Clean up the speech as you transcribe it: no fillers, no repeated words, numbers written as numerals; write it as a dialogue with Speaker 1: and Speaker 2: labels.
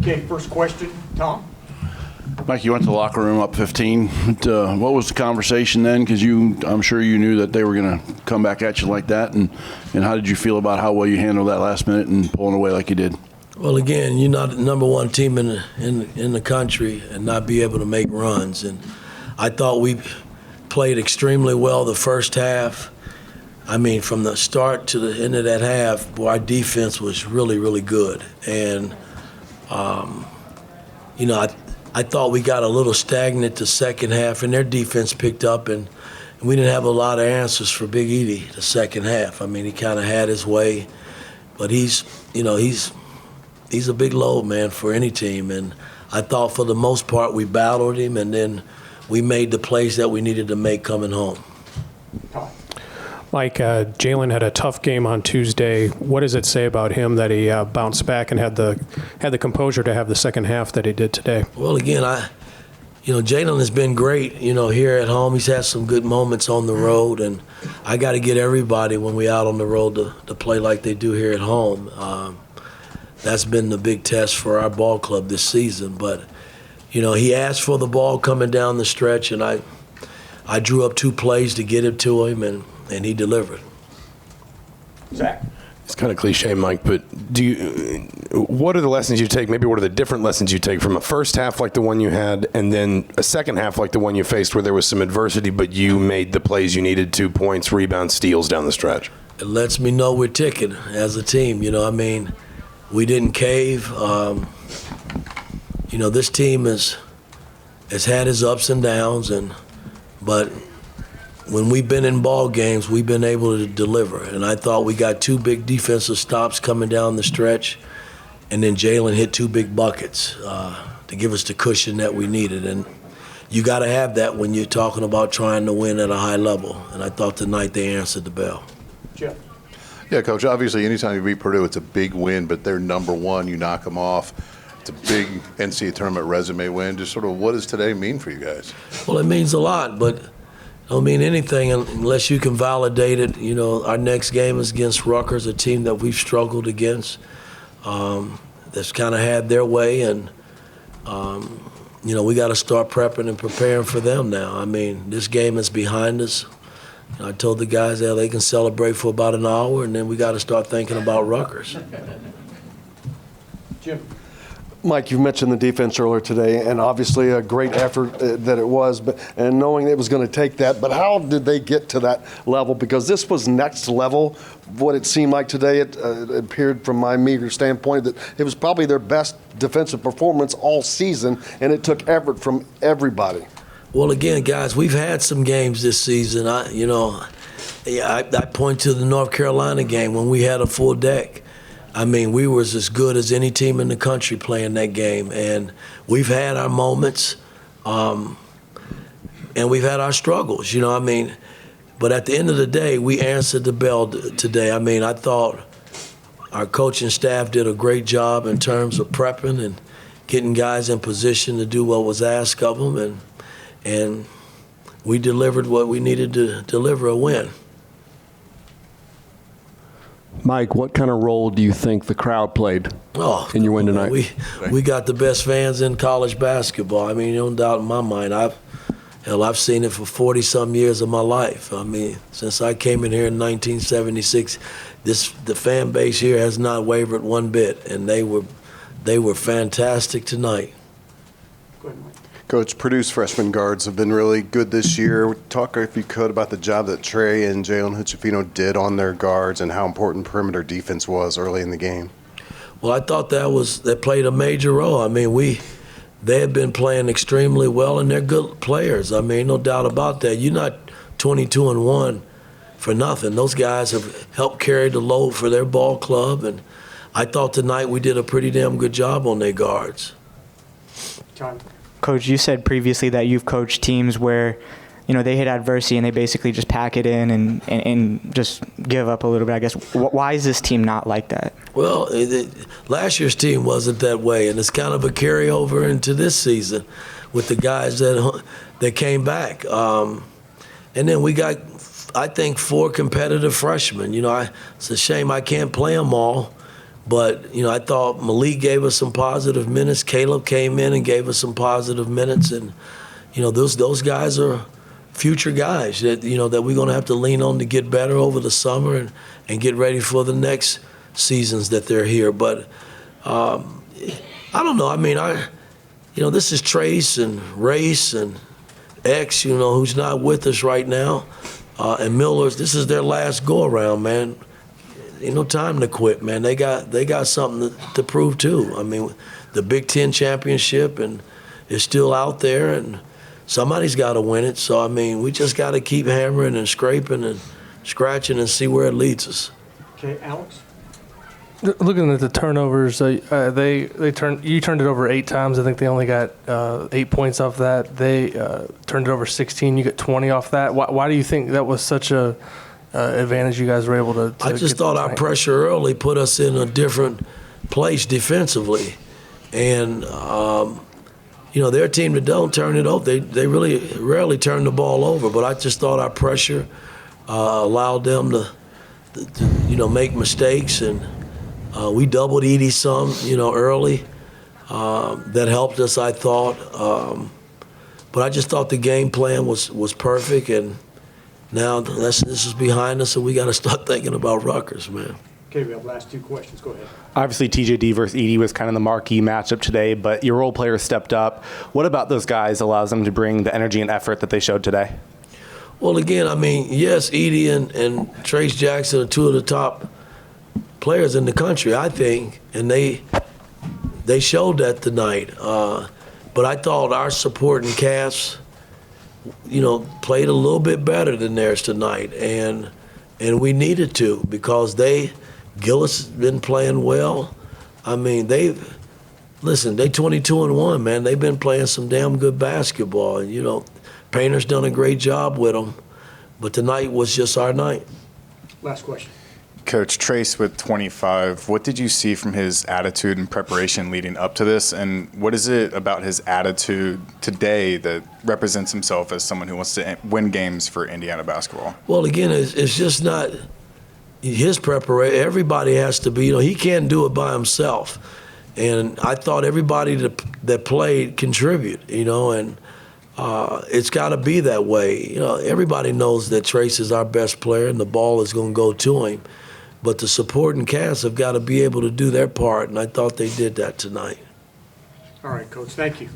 Speaker 1: Okay, first question, Tom.
Speaker 2: Mike, you went to the locker room up 15. What was the conversation then? Because I'm sure you knew that they were going to come back at you like that. And how did you feel about how well you handled that last minute and pulling away like you did?
Speaker 3: Well, again, you're not the number one team in the country and not be able to make runs. And I thought we played extremely well the first half. I mean, from the start to the end of that half, boy, our defense was really, really good. And, I thought we got a little stagnant the second half, and their defense picked up, and we didn't have a lot of answers for Big Edie the second half. I mean, he kind of had his way, but he's a big load, man, for any team. And I thought for the most part we battled him, and then we made the plays that we needed to make coming home.
Speaker 4: Mike, Jalen had a tough game on Tuesday. What does it say about him that he bounced back and had the composure to have the second half that he did today?
Speaker 3: Well, again, Jalen has been great, here at home. He's had some good moments on the road, and I got to get everybody when we out on the road to play like they do here at home. That's been the big test for our ball club this season. But, he asked for the ball coming down the stretch, and I drew up 2 plays to get it to him, and he delivered.
Speaker 1: Zach?
Speaker 5: It's kind of cliche, Mike, but what are the lessons you take, maybe what are the different lessons you take from a first half like the one you had and then a second half like the one you faced where there was some adversity but you made the plays you needed, 2 points, rebounds, steals down the stretch?
Speaker 3: It lets me know we're ticking as a team. We didn't cave. This team has had its ups and downs, but when we've been in ball games, we've been able to deliver. And I thought we got 2 big defensive stops coming down the stretch, and then Jalen hit 2 big buckets to give us the cushion that we needed. And you got to have that when you're talking about trying to win at a high level. And I thought tonight they answered the bell.
Speaker 1: Jeff?
Speaker 6: Yeah, Coach, obviously anytime you beat Purdue, it's a big win, but they're number 1, you knock them off. It's a big NCAA tournament resume win. Just sort of what does today mean for you guys?
Speaker 3: Well, it means a lot, but it don't mean anything unless you can validate it. Our next game is against Rutgers, a team that we've struggled against, that's kind of had their way, and we got to start prepping and preparing for them now. I mean, this game is behind us. I told the guys that they can celebrate for about an hour, and then we got to start thinking about Rutgers.
Speaker 1: Jim?
Speaker 7: Mike, you mentioned the defense earlier today, and obviously a great effort that it was, and knowing it was going to take that. But how did they get to that level? Because this was next level. What it seemed like today, it appeared from my meager standpoint that it was probably their best defensive performance all season, and it took effort from everybody.
Speaker 3: Well, again, guys, we've had some games this season. I point to the North Carolina game when we had a full deck. I mean, we was as good as any team in the country playing that game, and we've had our moments, and we've had our struggles, But at the end of the day, we answered the bell today. I mean, I thought our coaching staff did a great job in terms of prepping and getting guys in position to do what was asked of them, and we delivered what we needed to deliver, a win.
Speaker 8: Mike, what kind of role do you think the crowd played in your win tonight?
Speaker 3: We got the best fans in college basketball. I mean, no doubt in my mind. I've seen it for 40-some years of my life. I mean, since I came in here in 1976, the fan base here has not wavered one bit, and they were fantastic tonight.
Speaker 1: Go ahead, Mike.
Speaker 9: Coach, Purdue's freshman guards have been really good this year. Talk, if you could, about the job that Trey and Jalen Huchefino did on their guards and how important perimeter defense was early in the game.
Speaker 3: Well, I thought that played a major role. I mean, they have been playing extremely well, and they're good players. I mean, no doubt about that. You're not 22-1 for nothing. Those guys have helped carry the load for their ball club, and I thought tonight we did a pretty damn good job on their guards.
Speaker 1: Time.
Speaker 10: Coach, you said previously that you've coached teams where, they hit adversity and they basically just pack it in and just give up a little bit, I guess. Why is this team not like that?
Speaker 3: Well, last year's team wasn't that way, and it's kind of a carryover into this season with the guys that came back. And then we got, I think, 4 competitive freshmen. It's a shame I can't play them all, But, I thought Malik gave us some positive minutes. Caleb came in and gave us some positive minutes. And, those guys are future guys that, that we're going to have to lean on to get better over the summer and get ready for the next seasons that they're here. But I don't know. I mean, this is Trace and Race and X, who's not with us right now, and Miller's. This is their last go-around, man. Ain't no time to quit, man. They got something to prove too. I mean, the Big Ten championship is still out there, and somebody's got to win it. So I mean, we just got to keep hammering and scraping and scratching and see where it leads us.
Speaker 1: Okay, Alex?
Speaker 11: Looking at the turnovers, you turned it over 8 times. I think they only got 8 points off that. They turned it over 16. You got 20 off that. Why do you think that was such a advantage you guys were able to
Speaker 3: I just thought our pressure early put us in a different place defensively. And, they're a team that don't turn it over. They really rarely turn the ball over. But I just thought our pressure allowed them to make mistakes. And we doubled Edie some, early. That helped us, I thought. But I just thought the game plan was perfect. And now this is behind us, and we got to start thinking about Rutgers, man.
Speaker 1: Okay, we have last 2 questions. Go ahead.
Speaker 12: Obviously, TJD versus Edie was kind of the marquee matchup today, but your role players stepped up. What about those guys allows them to bring the energy and effort that they showed today?
Speaker 3: Well, again, I mean, yes, Edie and Trace Jackson are 2 of the top players in the country, I think, and they showed that tonight. But I thought our supporting cast, played a little bit better than theirs tonight, and we needed to because Gillis has been playing well. I mean, they 22-1, man. They've been playing some damn good basketball, and Painter's done a great job with them. But tonight was just our night.
Speaker 1: Last question.
Speaker 13: Coach, Trace with 25, what did you see from his attitude and preparation leading up to this? And what is it about his attitude today that represents himself as someone who wants to win games for Indiana basketball?
Speaker 3: Well, again, it's just not his preparation. Everybody has to be, he can't do it by himself. And I thought everybody that played contribute, and it's got to be that way. Everybody knows that Trace is our best player and the ball is going to go to him. But the supporting cast have got to be able to do their part, and I thought they did that tonight.
Speaker 1: All right, Coach. Thank you.